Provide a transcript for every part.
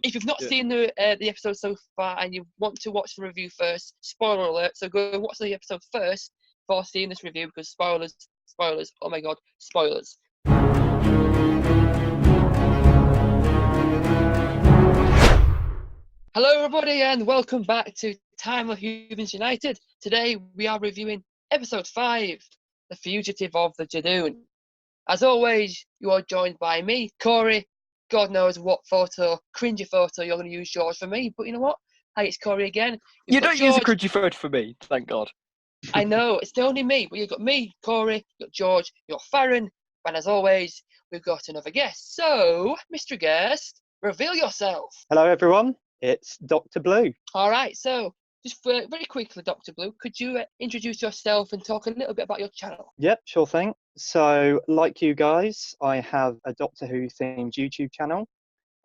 if you've not seen the episode so far and you want to watch the review first, spoiler alert, so go watch the episode first before seeing this review, because spoilers, oh my god, spoilers. Hello everybody and welcome back to Time of Whovians United. Today we are reviewing episode 5, The Fugitive of the Judoon. As always, you are joined by me, Corey. God knows what cringy photo you're going to use, George, for me. But you know what? Hey, it's Corey again. You don't use a cringy photo for me, thank God. I know, it's only me. But you've got me, Corey, you've got George, you've got Farron. And as always, we've got another guest. So, Mr. Guest, reveal yourself. Hello, everyone. It's DoctorBlue. All right, so just very quickly, DoctorBlue, could you introduce yourself and talk a little bit about your channel? Yep, sure thing. So, like you guys, I have a Doctor Who themed YouTube channel.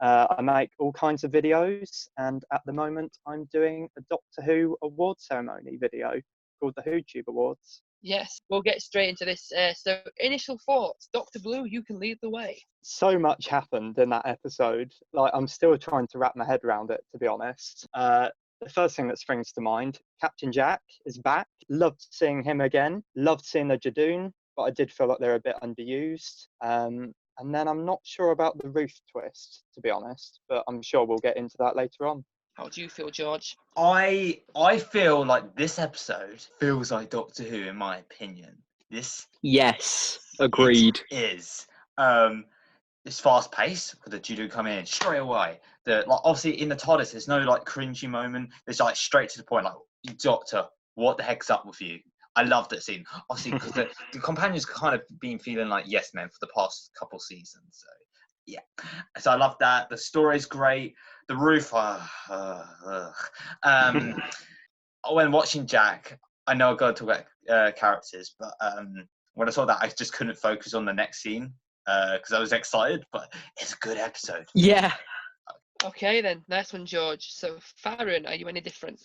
I make all kinds of videos, and at the moment, I'm doing a Doctor Who award ceremony video called the WhoTube Awards. Yes, we'll get straight into this. So, initial thoughts, DoctorBlue, you can lead the way. So much happened in that episode. Like, I'm still trying to wrap my head around it, to be honest. The first thing that springs to mind, Captain Jack is back. Loved seeing him again. Loved seeing the Judoon, but I did feel like they're a bit underused. And then I'm not sure about the Ruth twist, to be honest, but I'm sure we'll get into that later on. How do you feel, George? I feel like this episode feels like Doctor Who, in my opinion. Yes, agreed. Is it's fast paced because the Judo come in straight away. Obviously in the TARDIS, there's no like cringy moment. It's like straight to the point. Like, Doctor, what the heck's up with you? I love that scene. Obviously because the companions kind of been feeling like yes men for the past couple seasons. So yeah, so I love that. The story's great. The roof. When watching Jack, I know I've got to talk about characters, but when I saw that, I just couldn't focus on the next scene because I was excited. But it's a good episode. Yeah. Okay then, nice one, George. So, Farron, are you any different?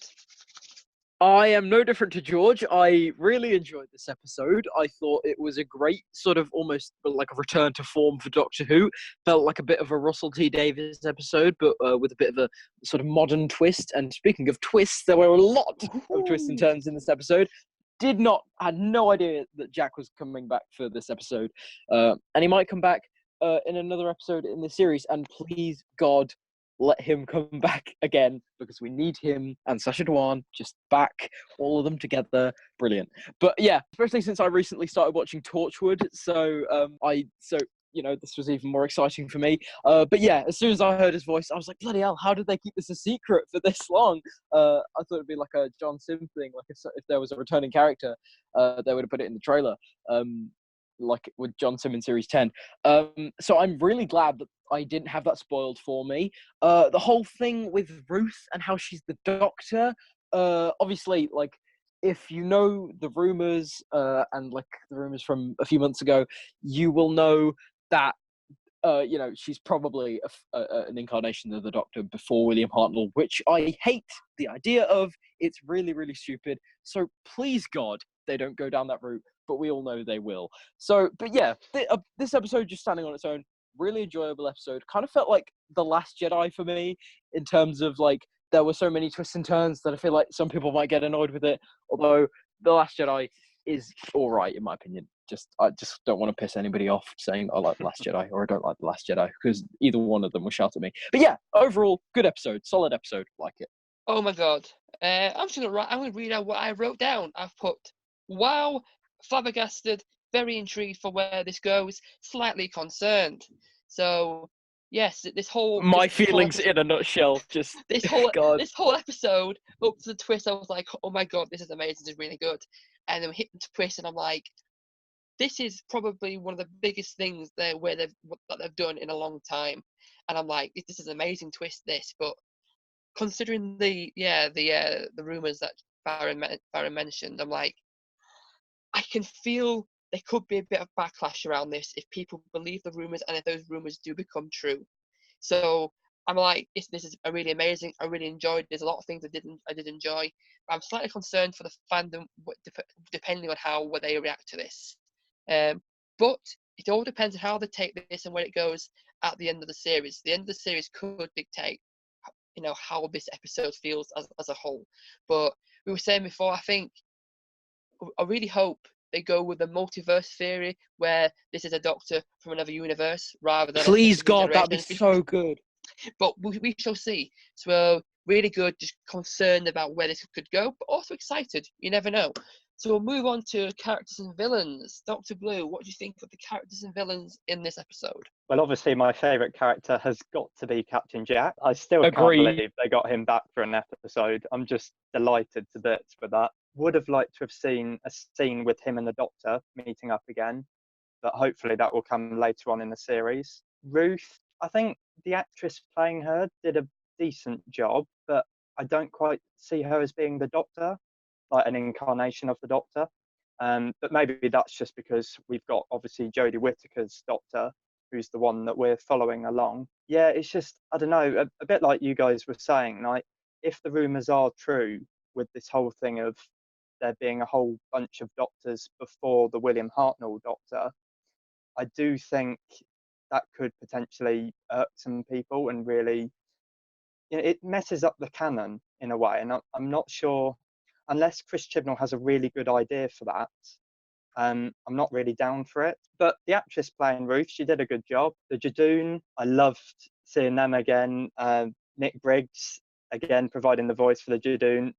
I am no different to George. I really enjoyed this episode. I thought it was a great sort of almost like a return to form for Doctor Who. Felt like a bit of a Russell T Davies episode, but with a bit of a sort of modern twist. And speaking of twists, there were a lot of twists and turns in this episode. Had no idea that Jack was coming back for this episode. And he might come back in another episode in the series. And please, God, let him come back again, because we need him and Sacha Dhawan just back, all of them together. Brilliant. But yeah, especially since I recently started watching Torchwood, so this was even more exciting for me. But yeah, as soon as I heard his voice, I was like, bloody hell, how did they keep this a secret for this long? I thought it'd be like a John Sim thing, like if there was a returning character, they would have put it in the trailer. Like with John Sim in Series 10. So I'm really glad that I didn't have that spoiled for me. The whole thing with Ruth and how she's the Doctor, obviously, like, if you know the rumours, and like the rumours from a few months ago, you will know that she's probably an incarnation of the Doctor before William Hartnell, which I hate the idea of. It's really, really stupid. So please, God, they don't go down that route, but we all know they will. So, but yeah, this episode just standing on its own, really enjoyable episode. Kind of felt like The Last Jedi for me, in terms of like, there were so many twists and turns that I feel like some people might get annoyed with it, although The Last Jedi is all right, in my opinion. I just don't want to piss anybody off saying I like The Last Jedi or I don't like The Last Jedi, because either one of them will shout at me. But yeah, overall, good episode, solid episode, like it. Oh my god. I'm going to read out what I wrote down. I've put, wow, flabbergasted, very intrigued for where this goes, slightly concerned. So, yes, this whole feelings in a nutshell. Just this whole episode up to the twist, I was like, oh my god, this is amazing, this is really good. And then hit the twist, and I'm like, this is probably one of the biggest things that they've done in a long time. And I'm like, this is an amazing twist, this. But considering the rumours that Farron mentioned, I'm like, I can feel there could be a bit of backlash around this if people believe the rumours and if those rumours do become true. So I'm like, this is really amazing. I really enjoyed. There's a lot of things I did enjoy. But I'm slightly concerned for the fandom, depending on how they react to this. But it all depends on how they take this and where it goes at the end of the series. The end of the series could dictate how this episode feels as a whole. But we were saying before, I really hope they go with the multiverse theory, where this is a Doctor from another universe rather than Please, a God, that'd be generation. so good. But we shall see. So really good, just concerned about where this could go, but also excited. You never know. So we'll move on to characters and villains. Dr. Blue, what do you think of the characters and villains in this episode? Well, obviously, my favourite character has got to be Captain Jack. I still Agreed. can't believe they got him back for an episode. I'm just delighted to bits with that. Would have liked to have seen a scene with him and the Doctor meeting up again, but hopefully that will come later on in the series. Ruth, I think the actress playing her did a decent job, but I don't quite see her as being the Doctor, like an incarnation of the Doctor. But maybe that's just because we've got obviously Jodie Whittaker's Doctor, who's the one that we're following along. Yeah, it's just, I don't know, a bit like you guys were saying, like, if the rumours are true with this whole thing of there being a whole bunch of Doctors before the William Hartnell Doctor, I do think that could potentially irk some people and really, it messes up the canon in a way. And I'm not sure, unless Chris Chibnall has a really good idea for that, I'm not really down for it. But the actress playing Ruth, she did a good job. The Judoon, I loved seeing them again. Nick Briggs, again, providing the voice for the Judoon.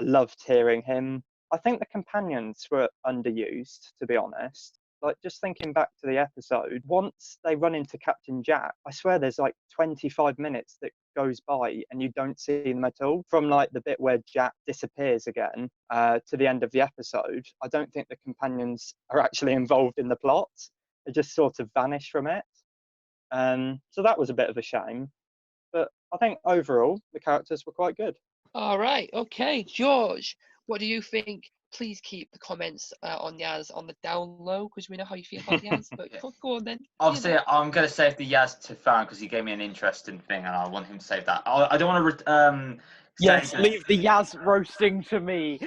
I loved hearing him. I think the companions were underused, to be honest. Like, just thinking back to the episode, once they run into Captain Jack, I swear there's like 25 minutes that goes by and you don't see them at all. From like the bit where Jack disappears again to the end of the episode, I don't think the companions are actually involved in the plot. They just sort of vanish from it. So that was a bit of a shame. But I think overall, the characters were quite good. All right, okay. George, what do you think? Please keep the comments on Yaz on the down low, because we know how you feel about Yaz. But go on then. Obviously, I'm going to save the Yaz to Farron because he gave me an interesting thing, and I want him to save that. I don't want to. Yes, leave the Yaz roasting to me.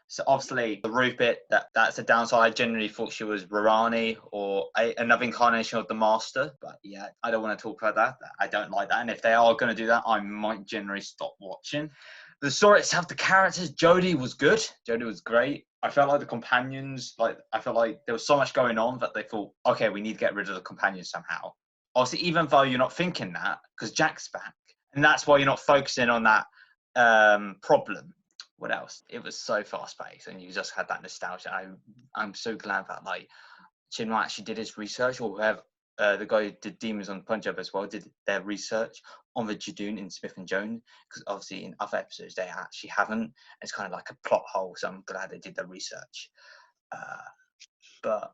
So obviously, the Ruth bit, that's a downside. I generally thought she was Rarani or another incarnation of the Master. But yeah, I don't want to talk about that. I don't like that. And if they are going to do that, I might generally stop watching. The story itself, the characters, Jodie was good. Jodie was great. I felt like the companions, I felt like there was so much going on that they thought, okay, we need to get rid of the companions somehow. Obviously, even though you're not thinking that, because Jack's back. And that's why you're not focusing on that problem. What else? It was so fast-paced, and you just had that nostalgia. I'm so glad that, like, Chinma actually did his research, or whoever, the guy who did Demons on Punjab as well, did their research on the Judoon in Smith and Jones, because obviously in other episodes they actually haven't. It's kind of like a plot hole, so I'm glad they did the research. But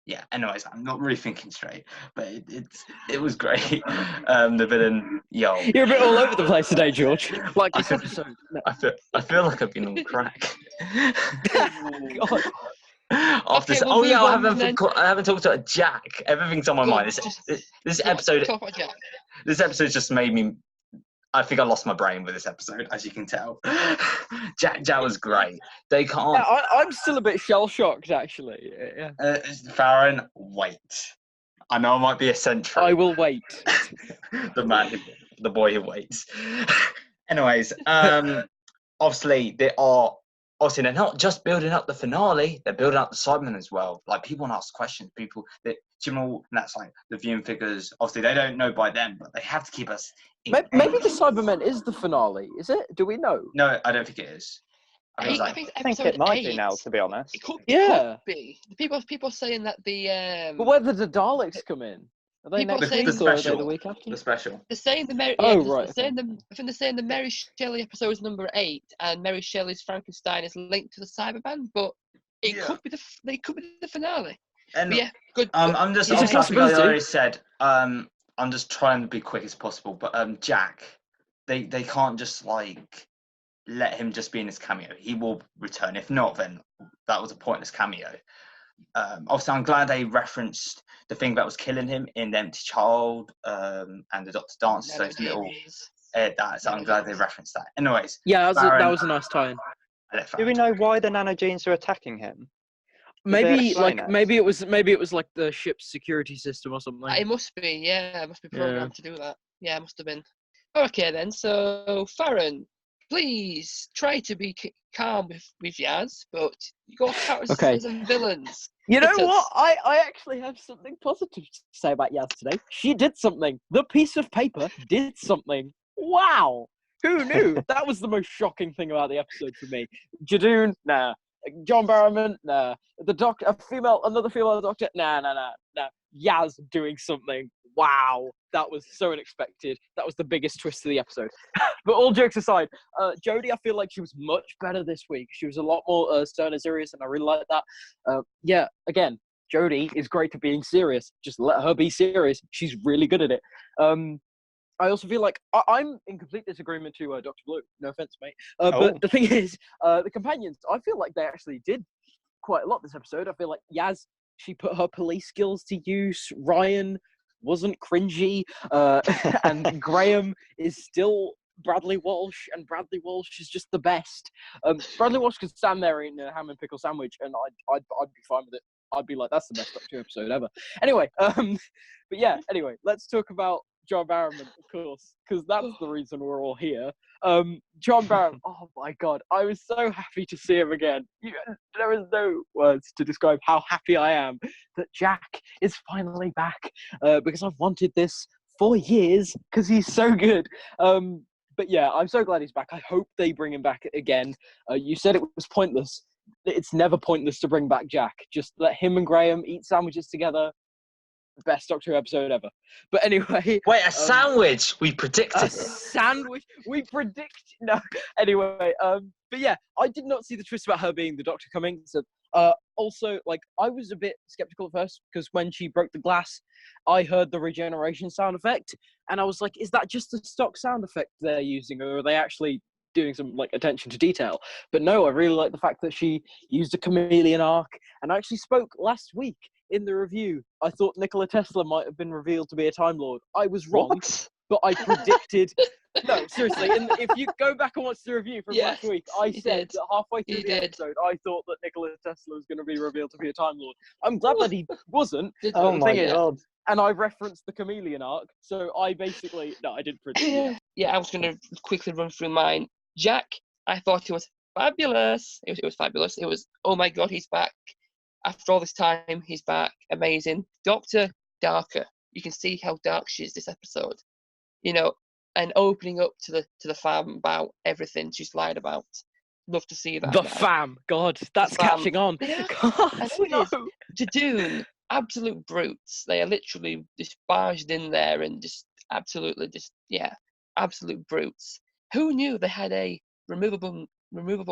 yeah, anyways, I'm not really thinking straight, but it was great. The villain, yo. You're a bit all over the place today, George. Like this episode. I feel like I've been on crack. God. After Okay, we'll I haven't talked about Jack. Everything's on my mind. This episode. Talk about Jack. This episode just made me. I think I lost my brain with this episode, as you can tell. Jack was great. They can't. Yeah, I'm still a bit shell shocked, actually. Yeah. Farron, wait. I know I might be eccentric. I will wait. the boy who waits. Anyways, obviously they're not just building up the finale, they're building up the Cybermen as well. Like, people want to ask questions. People that Jim, that's like the viewing figures. Obviously, they don't know by then, but they have to keep us. Maybe the Cybermen is the finale. Is it? Do we know? No, I don't think it is. I think it might be now, to be honest. It could Yeah. be. People are saying that the But where did the Daleks come in? Are they People next saying week the or are they special. the week after? The special. they're saying the Mary. Oh, Yeah, right, they're saying I think they're saying the Mary Shelley episode is number 8, and Mary Shelley's Frankenstein is linked to the Cyberman, but it could be the finale. And But yeah, good. I'm just. It's a Obviously, I think I possibility. already said. I'm just trying to be quick as possible, but Jack, they can't just like let him just be in his cameo. He will return. If not, then that was a pointless cameo. Obviously, I'm glad they referenced the thing that was killing him in The Empty Child, and the Doctor Dances those little. So I'm glad they referenced that. Anyways, Yeah, that Farron, was a nice tie-in. Do we know why the nanogenes are attacking him? Maybe explain it? maybe it was like the ship's security system or something. It must be, yeah. It must be programmed to do that. Yeah, it must have been. Okay then, so Farron, please try to be calm with Yaz, but your characters Okay. as villains. You know Hit us. what? I actually have something positive to say about Yaz today. She did something. The piece of paper did something. Wow! Who knew? That was the most shocking thing about the episode for me. Judoon, nah. John Barrowman, nah. The doctor, another female doctor, nah. Yaz doing something. Wow, that was so unexpected. That was the biggest twist of the episode. But all jokes aside, Jodie, I feel like she was much better this week. She was a lot more stern and serious, and I really like that. Yeah, again, Jodie is great at being serious. Just let her be serious. She's really good at it. I also feel like I'm in complete disagreement to Dr. Blue. No offense, mate. But the thing is, the companions, I feel like they actually did quite a lot this episode. I feel like Yaz, she put her police skills to use. Ryan wasn't cringy. And Graham is still Bradley Walsh, and Bradley Walsh is just the best. Bradley Walsh could stand there in a ham and pickle sandwich, and I'd be fine with it. I'd be like, that's the best Doctor Who episode ever. Anyway, but yeah, anyway, let's talk about John Barrowman, of course, because that's the reason we're all here. John Barrowman, oh my God, I was so happy to see him again. There is no words to describe how happy I am that Jack is finally back, because I've wanted this for years, because he's so good. But yeah, I'm so glad he's back. I hope they bring him back again. You said it was pointless. It's never pointless to bring back Jack. Just let him and Graham eat sandwiches together. Best Doctor Who episode ever. But anyway... Wait, a sandwich? We predicted a it. sandwich? We predict... No. Anyway, but yeah, I did not see the twist about her being the Doctor coming. So, also, like, I was a bit skeptical at first, because when she broke the glass, I heard the regeneration sound effect, and I was like, is that just a stock sound effect they're using, or are they actually doing some like attention to detail? But no, I really like the fact that she used a chameleon arc, and I actually spoke last week in the review. I thought Nikola Tesla might have been revealed to be a Time Lord. I was wrong, What? but I predicted... No, seriously, if you go back and watch the review from last week, I said that halfway through the episode, I thought that Nikola Tesla was going to be revealed to be a Time Lord. I'm glad that he wasn't. Oh my God. And I referenced the chameleon arc, so I basically... No, I didn't predict it. Yeah, I was going to quickly run through mine. Jack, I thought it was fabulous. It was fabulous. It was, oh my God, he's back. After all this time, he's back. Amazing. Doctor, darker. You can see how dark she is this episode. You know, and opening up to the fam about everything she's lied about. Love to see that. The now. fam. God, that's catching on. Yeah, God, I know it is. Judoon, absolute brutes. They are literally just barged in there and just absolutely absolute brutes. Who knew they had a removable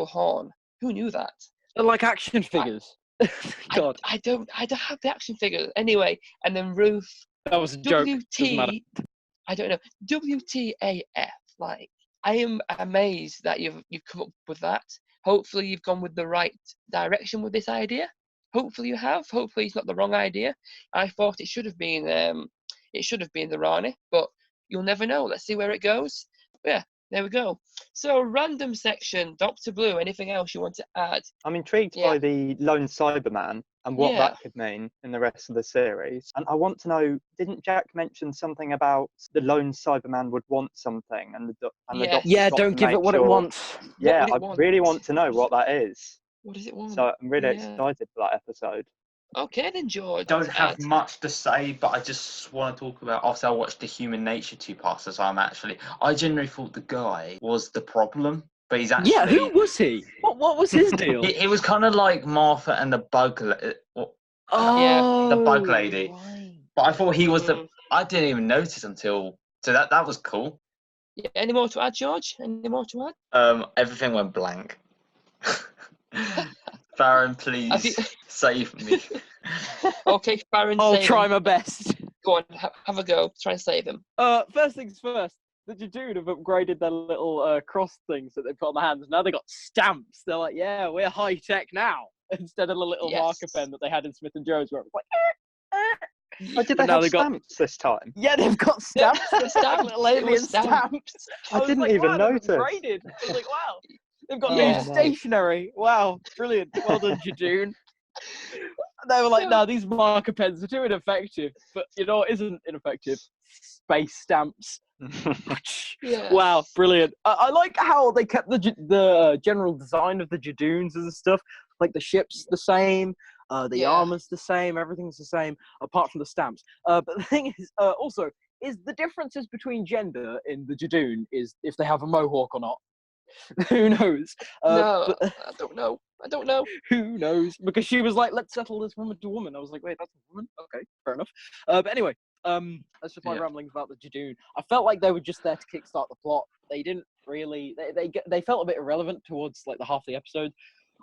horn? Who knew that? They're like action figures. God. I don't have the action figure. Anyway, and then Ruth. That was a joke. Doesn't matter. I don't know. WTAF. Like, I am amazed that you've come up with that. Hopefully you've gone with the right direction with this idea. Hopefully you have. Hopefully it's not the wrong idea. I thought it should have been the Rani, but you'll never know. Let's see where it goes. Yeah, there we go. So, random section, Dr. Blue, anything else you want to add? I'm intrigued by the lone Cyberman and what that could mean in the rest of the series. And I want to know, didn't Jack mention something about the lone Cyberman would want something, and the Doctor's got don't to give make it what sure... it wants. Yeah, I really want to know what that is. What does it want? So I'm really excited for that episode. Okay then, George. I don't have much to say, but I just want to talk about, after I watched the Human Nature 2-parter, so I generally thought the guy was the problem, but he's actually... Yeah, who was he? What was his deal? It was kind of like Martha and the bug... the bug lady. Right. But I thought he was the... I didn't even notice until... So that was cool. Yeah, any more to add, George? Any more to add? Everything went blank. Farron, please save me. Okay, Farron, I'll try my best. Go on, have a go. Try and save him. First things first, the Judoon have upgraded their little cross things that they put on the hands. Now they got stamps. They're like, yeah, we're high tech now. Instead of the little marker pen that they had in Smith and Jones, where it was like, Oh, did they have stamps this time? Yeah, they've got stamps. Little alien stamps. I didn't even notice. Upgraded. I was like, wow. They've got new stationery. Wow, brilliant. Well done, Judoon. They were like, no, these marker pens are too ineffective. But you know what isn't ineffective? space stamps. Yeah. Wow, brilliant. I like how they kept the general design of the Judoons and stuff. Like the ship's the same, the armor's the same, everything's the same, apart from the stamps. But the thing is, also, is the differences between gender in the Judoon is if they have a mohawk or not. Who knows? No, But, I don't know. I don't know. who knows? Because she was like, let's settle this woman to woman. I was like, wait, that's a woman? Okay, fair enough. But anyway, that's just my ramblings about the Judoon. I felt like they were just there to kickstart the plot. They didn't really. They felt a bit irrelevant towards like the half the episode.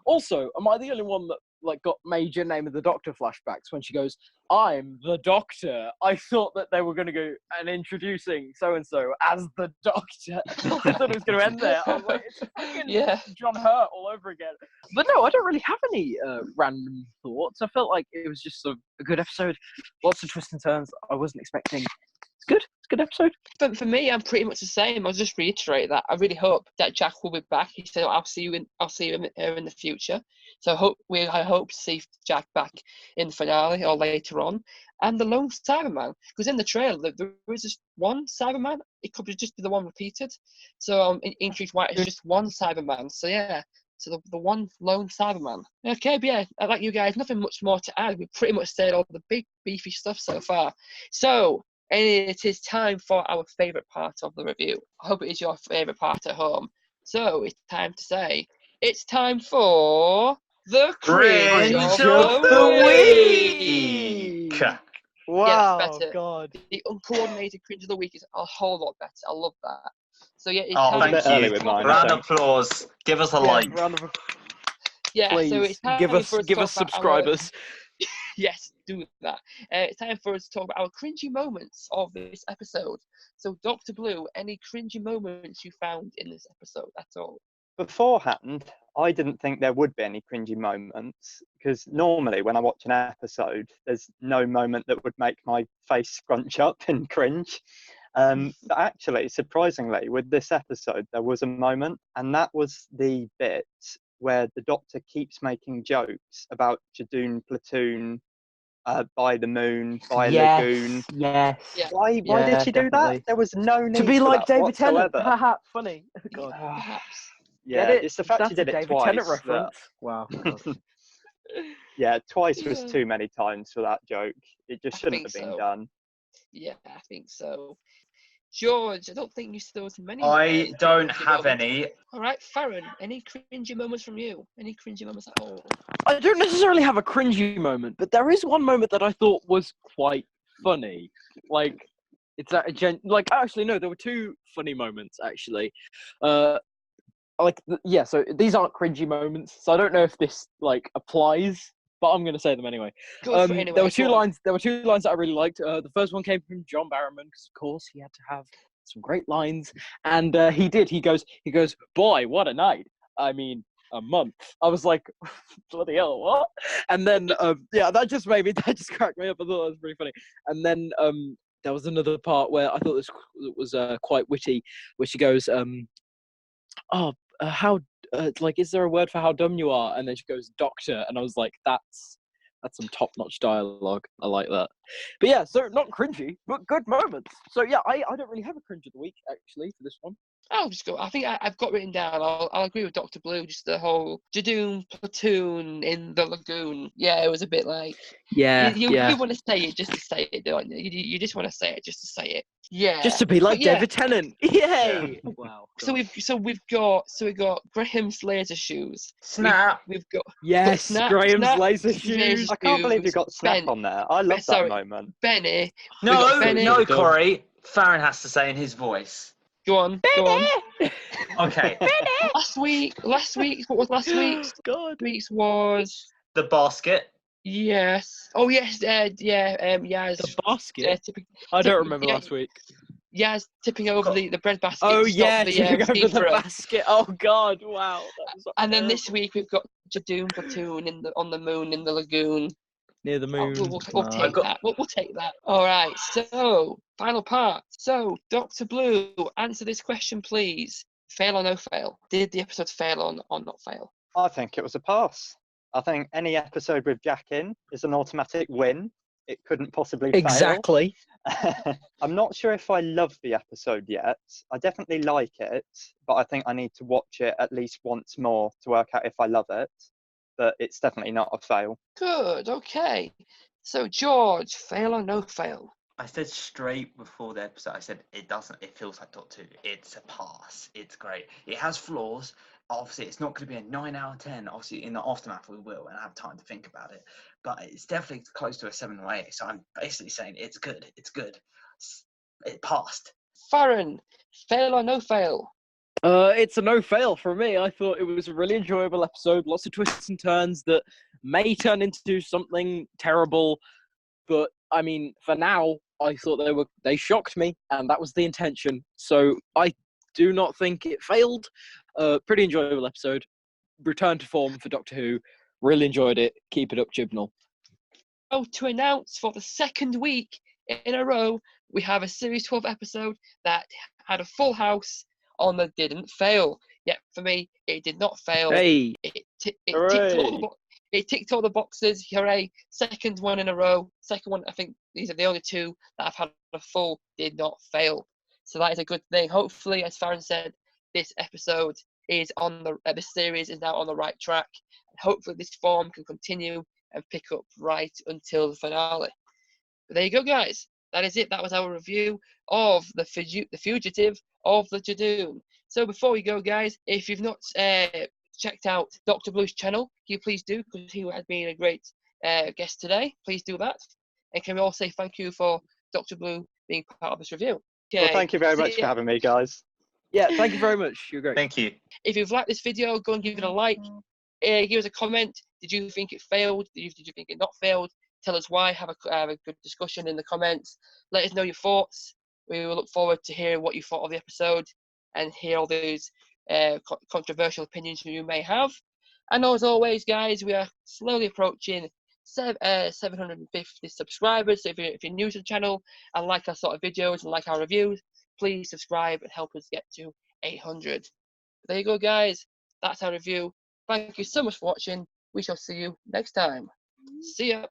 Also, am I the only one that like got major Name of the Doctor flashbacks when she goes, "I'm the Doctor"? I thought that they were going to go and introducing so and so as the Doctor. I thought it was going to end there. I was like, it's fucking John Hurt all over again. But no, I don't really have any random thoughts. I felt like it was just a good episode. Lots of twists and turns I wasn't expecting. It's good. It's a good episode. But for me, I'm pretty much the same. I'll just reiterate that. I really hope that Jack will be back. He said, "I'll see you in the future." So I hope to see Jack back in the finale or later on. And the lone Cyberman, because in the trailer there is just one Cyberman. It could just be the one repeated. So in Truth White, it's just one Cyberman. So yeah. So the one lone Cyberman. Okay, but yeah, like you guys, nothing much more to add. We pretty much said all the big beefy stuff so far. So. And it is time for our favourite part of the review. I hope it is your favourite part at home. So it's time to say, it's time for the cringe of the week. Wow, yeah, better. God. The uncoordinated cringe of the week is a whole lot better. I love that. So yeah, it's Oh, time bit thank early you. with mine, I Round think. of applause. Give us a like. Round of yeah, please so it's time give us for us to talk about subscribers. Yes, do that. It's time for us to talk about our cringy moments of this episode. So, Dr. Blue, any cringy moments you found in this episode? That's all. Beforehand, I didn't think there would be any cringy moments because normally when I watch an episode, there's no moment that would make my face scrunch up and cringe. But actually, surprisingly, with this episode, there was a moment, and that was the bit where the Doctor keeps making jokes about Judoon platoon, by the moon, by lagoon. Yes. Yeah. Why did she do definitely. that? There was no need To be for like that David Tennant. whatsoever. Haha, funny. God. Perhaps. Yeah, Get it? it's the fact That's she did a it David twice. Tennant that- reference. Wow. yeah, twice was Yeah. too many times for that joke. It just I shouldn't think have been so. done. Yeah, I think so. George, I don't think you saw many. I don't cringy have moments. any. All right, Farron, any cringy moments from you? Any cringy moments at all? I don't necessarily have a cringy moment, but there is one moment that I thought was quite funny. Like, it's like actually no, there were two funny moments actually. So these aren't cringy moments, so I don't know if this like applies, but I'm gonna say them anyway. Go for it anyway. There were two go on. lines. There were two lines that I really liked. The first one came from John Barrowman because, of course, he had to have some great lines, and he did. He goes, "Boy, what a night! I mean, a month." I was like, "Bloody hell, what?" And then, that just cracked me up. I thought that was pretty funny. And then there was another part where I thought this was quite witty, where she goes, how is there a word for how dumb you are? And then she goes, "Doctor," and I was like, that's some top-notch dialogue. I like that. But yeah, so not cringy, but good moments. So yeah, I don't really have a cringe of the week actually for this one. I'll just go. I think I've got written down. I'll agree with Dr. Blue. Just the whole Judoon platoon in the lagoon. Yeah, it was a bit like you want to say it just to say it, don't you? You just want to say it just to say it. Yeah. Just to be like But yeah. David Tennant. Yay! Yeah. Wow. So we've got Graham's laser shoes. Snap. We've got Yes, Snap, Graham's Snap, laser laser shoes. I can't believe you got Snap Ben- on there. I love that sorry. moment. Benny. No, got Benny. no, Corey. Farron has to say in his voice. Go on. Okay. Last week. What was last week's? God. Week's was. The basket. Yes. Oh yes. Yaz. The basket. I don't remember last week. Yaz tipping over the bread basket. Oh to stop yeah, the, tipping over the seafront. basket. Oh God, wow. That was And then terrible. this week we've got Judoon platoon on the moon in the lagoon. Near the moon. We'll take that. We'll take that. All right. So final part. So Dr. Blue, answer this question, please. Fail or no fail? Did the episode fail or not fail? I think it was a pass. I think any episode with Jack in is an automatic win. it couldn't possibly fail. Exactly. I'm not sure if I love the episode yet. I definitely like it, but I think I need to watch it at least once more to work out if I love it. But it's definitely not a fail. Good. Okay. So George, fail or no fail? I said straight before the episode, I said it doesn't, it feels like Doctor Who. It's a pass. It's great. It has flaws. Obviously, it's not going to be a 9 out of 10. Obviously, in the aftermath, we will and have time to think about it. But it's definitely close to a 7 or 8. So I'm basically saying it's good. It's good. It passed. Farron, fail or no fail? It's a no fail for me. I thought it was a really enjoyable episode. Lots of twists and turns that may turn into something terrible, but I mean, for now, I thought they shocked me, and that was the intention. So I do not think it failed. Pretty enjoyable episode. Return to form for Doctor Who. Really enjoyed it. Keep it up, Chibnall. Oh, to announce for the second week in a row, we have a Series 12 episode that had a full house on the didn't fail. Yet for me, it did not fail. Hey, It ticked hooray. it ticked all the boxes. Hooray! Second one in a row. Second one. I think these are the only two that have had a full did not fail. So that is a good thing. Hopefully, as Farron said, this episode is on this series is now on the right track. And hopefully, this form can continue and pick up right until the finale. But there you go, guys. That is it. That was our review of the Fugitive of the Judoon. So before we go, guys, if you've not checked out Dr. Blue's channel, can you please do, because he has been a great guest today. Please do that. And can we all say thank you for Dr. Blue being part of this review? Okay. Well, thank you very much for having me, guys. Yeah, thank you very much. You're great. Thank you. If you've liked this video, go and give it a like. Give us a comment. Did you think it failed? Did you think it not failed? Tell us why. Have a good discussion in the comments. Let us know your thoughts. We will look forward to hearing what you thought of the episode and hear all those controversial opinions you may have. And as always, guys, we are slowly approaching 750 subscribers. So if you're new to the channel and like our sort of videos and like our reviews, please subscribe and help us get to 800. There you go, guys. That's our review. Thank you so much for watching. We shall see you next time. See ya.